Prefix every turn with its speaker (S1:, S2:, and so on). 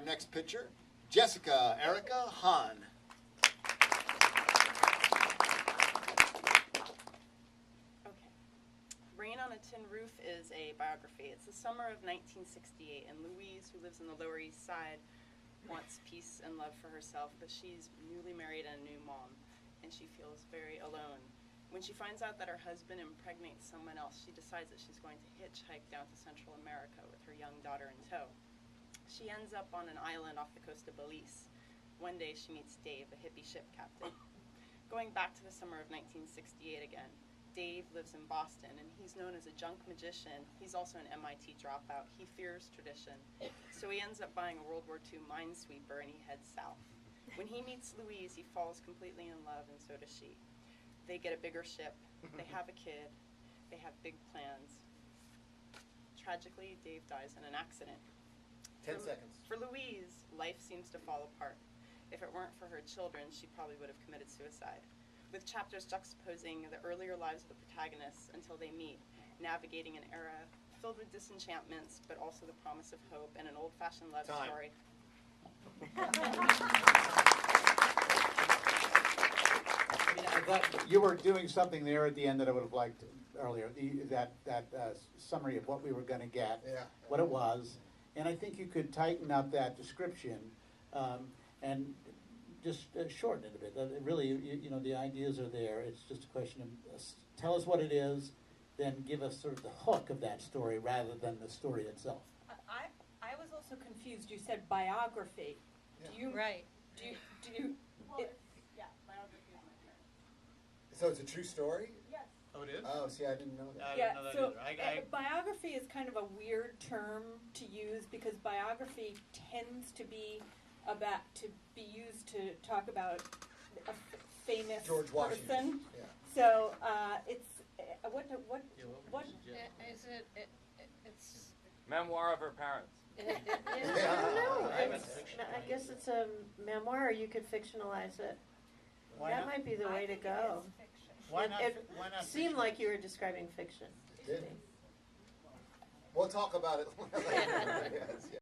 S1: next pitcher, Jessica Erica Hahn.
S2: Okay. Rain on a Tin Roof is a biography. It's the summer of 1968, and Louise, who lives in the Lower East Side, wants peace and love for herself, but she's newly married and a new mom, and she feels very alone. When she finds out that her husband impregnates someone else, she decides that she's going to hitchhike down to Central America with her young daughter in tow. She ends up on an island off the coast of Belize. One day she meets Dave, a hippie ship captain. Going back to the summer of 1968 again, Dave lives in Boston, and he's known as a junk magician. He's also an MIT dropout. He fears tradition. So he ends up buying a World War II minesweeper, and he heads south. When he meets Louise, he falls completely in love, and so does she. They get a bigger ship, they have a kid, they have big plans. Tragically, Dave dies in an accident.
S3: 10 seconds.
S2: For Louise, life seems to fall apart. If it weren't for her children, she probably would have committed suicide. With chapters juxtaposing the earlier lives of the protagonists until they meet, navigating an era filled with disenchantments, but also the promise of hope and an old-fashioned love story.
S4: I thought you were doing something there at the end that I would have liked earlier, that summary of what we were going to get, what it was, and I think you could tighten up that description and just shorten it a bit. Really, you know, the ideas are there. It's just a question of tell us what it is, then give us sort of the hook of that story rather than the story itself.
S5: I was also confused. You said biography.
S3: Yeah.
S5: Do you
S6: Right.
S5: Do you?
S2: Yeah, biography of my parents.
S3: So it's a true story?
S2: Yes.
S7: Oh, it is?
S3: Oh, see, I didn't know that.
S7: I
S5: Yeah.
S7: didn't know that
S5: So
S7: either.
S5: biography is kind of a weird term to use because biography tends to be used to talk about a famous
S3: George Washington.
S5: person.
S3: Yeah.
S5: So it's what
S7: Yeah, what would you suggest?
S6: It's
S8: Memoir of her parents.
S6: I don't know.
S7: Private
S6: It's,
S7: fiction.
S6: I guess it's a memoir, or you could fictionalize it.
S7: Why
S6: That
S7: not?
S6: might be the way to go.
S7: Why not?
S6: It
S7: Why not?
S6: seemed like you were describing fiction.
S3: Did. We'll talk about it later. Yes, yeah.